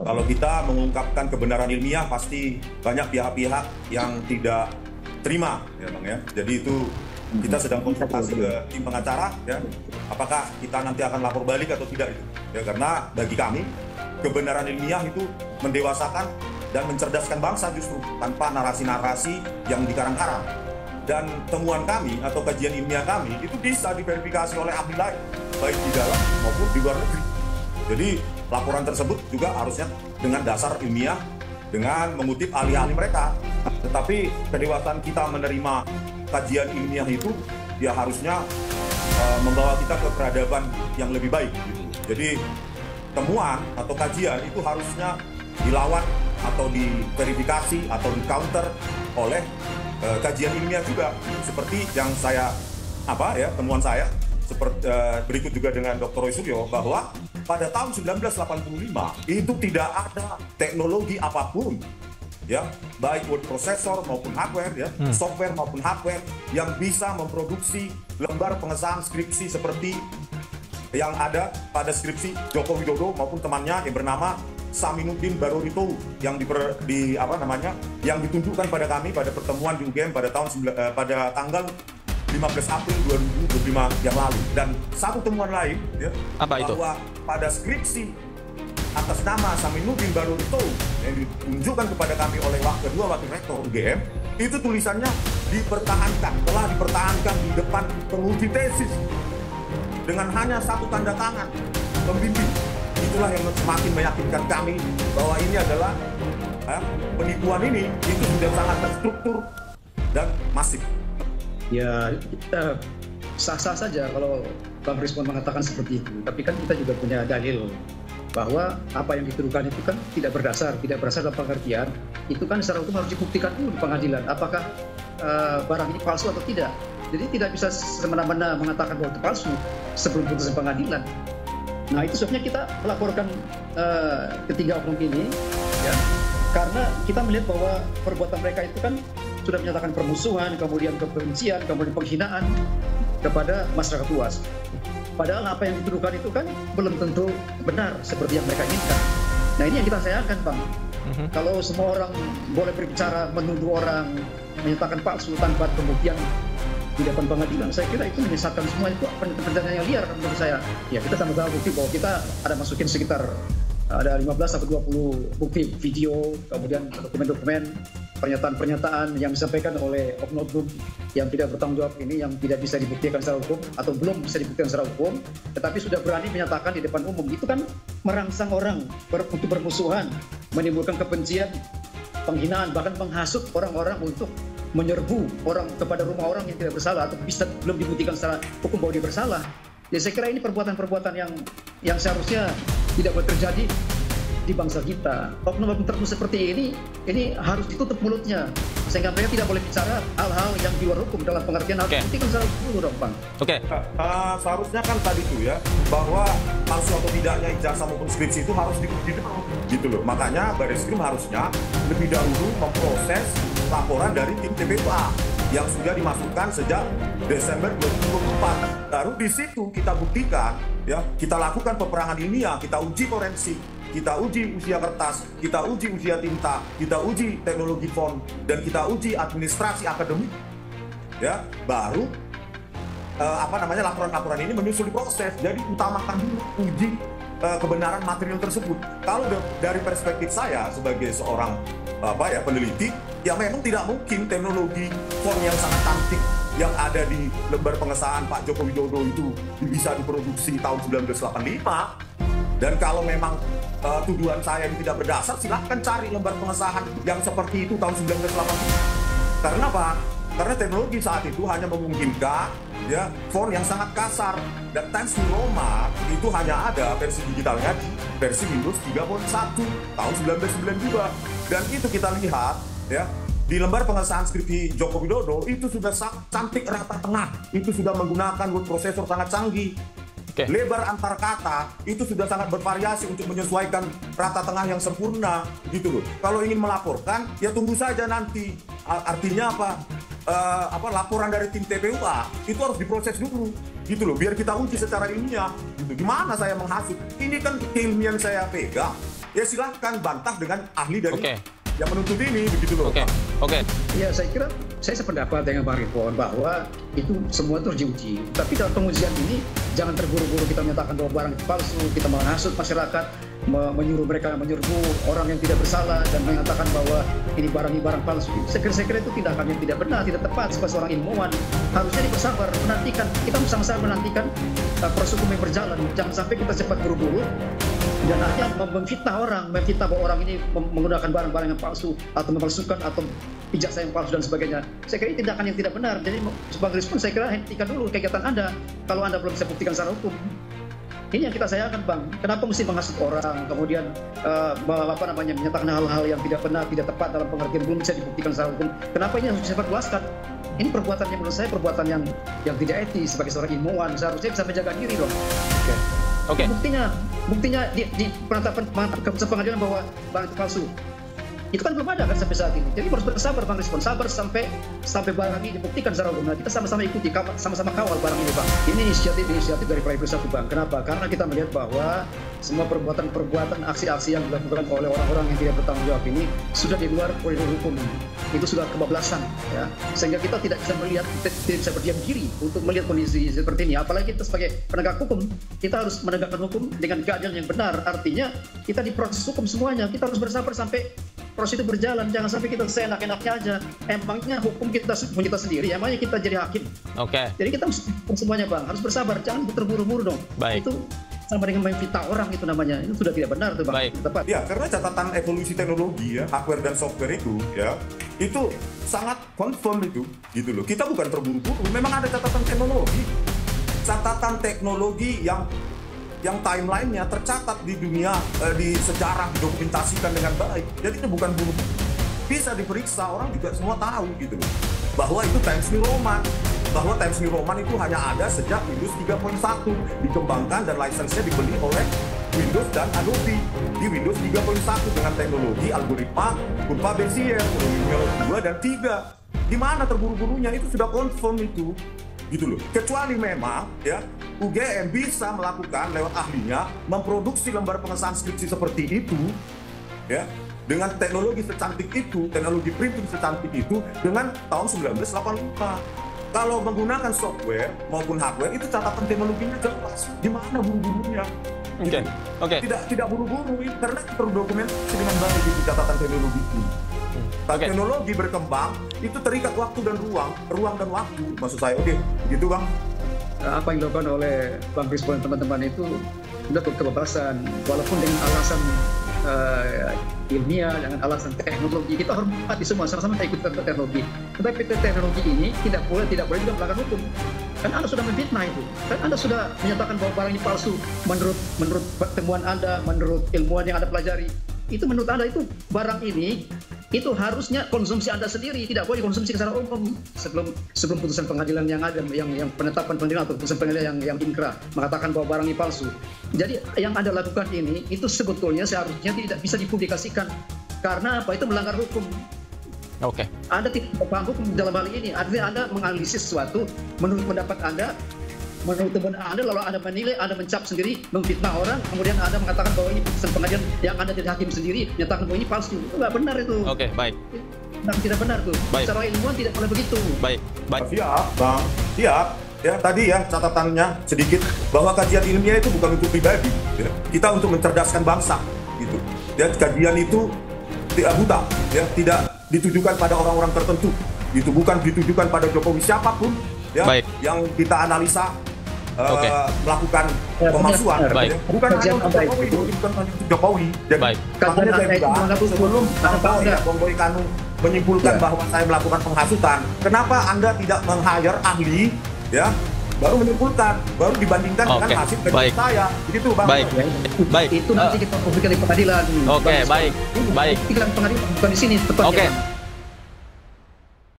Kalau kita mengungkapkan kebenaran ilmiah, pasti banyak pihak-pihak yang tidak terima, ya Bang ya. Jadi itu kita sedang konsultasi ke tim pengacara, ya. Apakah kita nanti akan lapor balik atau tidak itu? Ya, karena bagi kami kebenaran ilmiah itu mendewasakan dan mencerdaskan bangsa justru tanpa narasi-narasi yang dikarang-karang. Dan temuan kami atau kajian ilmiah kami itu bisa diverifikasi oleh ahli lain, baik di dalam maupun di luar negeri. Jadi laporan tersebut juga harusnya dengan dasar ilmiah, dengan mengutip ahli-ahli mereka. Tetapi kedewasaan kita menerima kajian ilmiah itu, dia harusnya membawa kita ke peradaban yang lebih baik. Jadi temuan atau kajian itu harusnya dilawan atau diverifikasi atau di-counter oleh kajian ilmiah juga. Seperti yang temuan saya seperti berikut juga dengan Dr. Roy Suryo, bahwa pada tahun 1985 itu tidak ada teknologi apapun, ya, baik word processor maupun hardware, ya, software maupun hardware yang bisa memproduksi lembar pengesahan skripsi seperti yang ada pada skripsi Joko Widodo maupun temannya yang bernama Saminuddin Barorito yang yang ditunjukkan pada kami pada pertemuan di UGM pada tanggal 15 April 2025 yang lalu. Dan satu temuan lain, ya, bahwa pada skripsi atas nama Saminuddin Barorito yang ditunjukkan kepada kami oleh kedua wakil rektor UGM, itu tulisannya telah dipertahankan di depan penguji tesis dengan hanya satu tanda tangan pembimbing. Itulah yang semakin meyakinkan kami bahwa ini adalah penipuan ini itu sudah sangat terstruktur dan masif. Ya, kita sah-sah saja kalau Bang Rismon mengatakan seperti itu. Tapi kan kita juga punya dalil bahwa apa yang dituduhkan itu kan tidak berdasar dalam pengertian. Itu kan secara hukum harus dibuktikan dulu di pengadilan. Apakah barang ini palsu atau tidak. Jadi tidak bisa semena-mena mengatakan bahwa itu palsu sebelum putusan pengadilan. Nah, itu sebabnya kita melaporkan ketiga oknum ini, ya, karena kita melihat bahwa perbuatan mereka itu kan sudah menyatakan permusuhan, kemudian kebencian, kemudian penghinaan kepada masyarakat luas. Padahal apa yang dituduhkan itu kan belum tentu benar seperti yang mereka inginkan. Nah, ini yang kita sayangkan, Bang. Kalau semua orang boleh berbicara, menuduh orang, menyatakan palsu tanpa pembuktian di depan pengadilan, saya kira itu menyesatkan semua. Itu penelitian yang liar menurut saya. Ya, kita sama-sama bukti bahwa kita ada masukin sekitar ada 15 sampai 20 bukti video, kemudian dokumen-dokumen, pernyataan-pernyataan yang disampaikan oleh oknum-oknum yang tidak bertanggung jawab ini, yang tidak bisa dibuktikan secara hukum atau belum bisa dibuktikan secara hukum, tetapi sudah berani menyatakan di depan umum. Itu kan merangsang orang untuk bermusuhan, menimbulkan kebencian, penghinaan, bahkan menghasut orang-orang untuk menyerbu orang kepada rumah orang yang tidak bersalah atau belum dibuktikan secara hukum bahwa dia bersalah. Ya, saya kira ini perbuatan-perbuatan yang seharusnya tidak boleh terjadi di bangsa kita. Oknum-oknum tertentu seperti ini harus ditutup mulutnya sehingga mereka tidak boleh bicara hal-hal yang di luar hukum dalam pengertian harus dibuktikan secara hukum dulu dong, Bang. Seharusnya kan tadi itu ya, bahwa palsu atau tidaknya ijazah maupun skripsi itu harus dibuktikan gitu loh. Makanya Barisskrim harusnya lebih dahulu memproses laporan dari tim TPUA yang sudah dimasukkan sejak Desember 2024. Baru di situ kita buktikan, ya, kita lakukan peperangan ilmiah, kita uji forensik, kita uji usia kertas, kita uji usia tinta, kita uji teknologi font, dan kita uji administrasi akademik. Ya, baru laporan-laporan ini menyusul proses. Jadi utamakan dulu uji kebenaran material tersebut. Kalau dari perspektif saya sebagai seorang peneliti, ya memang tidak mungkin teknologi font yang sangat cantik yang ada di lembar pengesahan Pak Joko Widodo itu bisa diproduksi tahun 1985. Dan kalau memang tuduhan saya ini tidak berdasar, silahkan cari lembar pengesahan yang seperti itu tahun 1985. Karena apa? Karena teknologi saat itu hanya memungkinkan, ya, font yang sangat kasar, dan Times New Roman itu hanya ada versi digitalnya di versi Windows 3.1 tahun 1992. Dan itu kita lihat, ya, di lembar pengesahan skripsi Joko Widodo itu sudah sangat cantik rata tengah, itu sudah menggunakan word processor sangat canggih. Lebar antar kata itu sudah sangat bervariasi untuk menyesuaikan rata tengah yang sempurna, gitu loh. Kalau ingin melaporkan, ya tunggu saja nanti. Artinya apa? Laporan dari tim TPUA itu harus diproses dulu, gitu loh. Biar kita uji secara ilmiah. Gitu. Gimana saya menghasut? Ini kan keilmian saya pegang. ya silahkan bantah dengan ahli dari Oke. yang menuntut ini, begitu loh. Oke. Ya, saya kira saya sependapat dengan Bang Rifon bahwa itu semua itu harus diuji. Tapi dalam pengujian ini jangan terburu-buru kita menyatakan bahwa barang itu palsu, kita menghasut masyarakat, menyuruh mereka menyerbu orang yang tidak bersalah dan mengatakan bahwa ini barang palsu. Saya kira itu tindakan yang tidak benar, tidak tepat sebagai seorang ilmuwan. Harusnya bersabar, menantikan, kita sama-sama menantikan proses hukum yang berjalan. Jangan sampai kita cepat buru-buru dan hanya memfitnah orang, bahwa orang ini menggunakan barang-barang yang palsu atau memalsukan atau ijazah yang palsu dan sebagainya. Saya kira ini tindakan yang tidak benar. Jadi sebagai respon saya kira hentikan dulu kegiatan Anda kalau Anda belum bisa buktikan secara hukum. Ini yang kita sayangkan, Bang. Kenapa mesti menghasut orang, kemudian menyatakan hal-hal yang tidak benar, tidak tepat dalam pengertian belum bisa dibuktikan secara hukum. Kenapa ini harus disebarluaskan? Ini perbuatan yang menurut saya perbuatan yang tidak etis sebagai seorang ilmuwan. Seharusnya bisa menjaga diri dong. Oke. Buktinya di penetapan keputusan pengadilan bahwa barang itu palsu. Itu kan belum ada kan sampai saat ini. Jadi harus bersabar, Bang Respon. Sabar sampai barang ini dibuktikan secara hukum. Nah, kita sama-sama ikuti, sama-sama kawal barang ini, Bang. Ini inisiatif dari Private Satu, Bang. Kenapa? Karena kita melihat bahwa semua perbuatan, aksi-aksi yang dilakukan oleh orang-orang yang tidak bertanggung jawab ini sudah di luar koridor hukum. Itu sudah kebablasan, ya. Sehingga kita tidak bisa melihat, tidak bisa berdiam diri untuk melihat kondisi seperti ini. Apalagi kita sebagai penegak hukum, kita harus menegakkan hukum dengan keadilan yang benar. Artinya kita diproses hukum semuanya. Kita harus bersabar sampai proses itu berjalan. Jangan sampai kita seenak-enaknya aja. Emangnya hukum kita sendiri, emangnya kita jadi hakim. Oke. Jadi kita harus semuanya, Bang. Harus bersabar, jangan terburu-buru dong. Baik. Itu sama dengan memfitnah orang itu namanya. Itu sudah tidak benar tuh, Bang. Baik. Tepat. Ya, karena catatan evolusi teknologi ya, hardware dan software itu ya, itu sangat confirm itu, gitu loh. Kita bukan terburu-buru, memang ada catatan teknologi yang timelinenya tercatat di dunia, di sejarah, didokumentasikan dengan baik. Jadi itu bukan buru-buru, bisa diperiksa, orang juga semua tahu gitu loh, bahwa itu Times New Roman, bahwa Times New Roman itu hanya ada sejak Windows 3.1 dikembangkan dan lisensinya dibeli oleh Windows dan Adobe di Windows 3.1 dengan teknologi algoritma kurva Bezier, Windows 2 dan 3. Di mana terburu-burunya? Itu sudah confirm itu, gitu loh. Kecuali memang ya UGM bisa melakukan lewat ahlinya memproduksi lembar pengesahan skripsi seperti itu ya, dengan teknologi secantik itu, teknologi printing secantik itu dengan tahun 1985. Kalau menggunakan software maupun hardware itu catatan teknologinya jelas. Di mana buru-burunya? Oke. Tidak buru-buru karena terdokumentasi dengan baik di catatan teknologi itu. Teknologi berkembang itu terikat waktu dan ruang dan waktu. Maksud saya, gitu, Bang. Apa yang dilakukan oleh Bang Respon dan teman-teman itu sudah kebablasan, walaupun dengan alasan ilmiah, dengan alasan teknologi. Kita hormati semua, sama-sama kita ikut teknologi. Tetapi teknologi ini tidak boleh juga melanggar hukum. Kan Anda sudah memfitnah itu. Kan Anda sudah menyatakan bahwa barang ini palsu menurut temuan Anda, menurut ilmuwan yang Anda pelajari. Itu menurut Anda itu barang ini itu harusnya konsumsi Anda sendiri, tidak boleh konsumsi secara umum sebelum putusan pengadilan yang ada, yang penetapan pengadilan atau putusan pengadilan yang inkrah mengatakan bahwa barang ini palsu. Jadi yang Anda lakukan ini itu sebetulnya seharusnya tidak bisa dipublikasikan karena apa? Itu melanggar hukum. Oke. Anda tidak paham hukum dalam hal ini. Artinya Anda menganalisis sesuatu menurut pendapat Anda, menurut teman Anda, lalu Anda menilai, Anda mencap sendiri, memfitnah orang, kemudian Anda mengatakan bahwa ini putusan pengadilan yang Anda jadi hakim sendiri, menyatakan bahwa ini palsu. Itu nggak benar itu. Oke, baik. Tidak benar tuh. Baik. Secara ilmuwan tidak boleh begitu. Baik. Siap, Bang. Siap. Ya, tadi ya catatannya sedikit bahwa kajian ilmiah itu bukan untuk pribadi. Ya. Kita untuk mencerdaskan bangsa, gitu. Dan kajian itu tidak buta, ya, tidak ditujukan pada orang-orang tertentu. Itu bukan ditujukan pada Jokowi siapapun, ya, baik. Yang kita analisa. Melakukan pemalsuan, ya. Bukan hanya untuk Jokowi, bukan hanya untuk Jokowi. Jadi, makanya saya bilang sebelum Bang Boy Kanu menyimpulkan bahwa saya melakukan penghasutan, kenapa Anda tidak meng-hire ahli, ya, baru menyimpulkan, baru dibandingkan dengan hasil kerja saya, begitu, Bang. Baik. Itu nanti kita publikasi di pengadilan. Oke, baik. Pengadilan bukan di sini. Oke.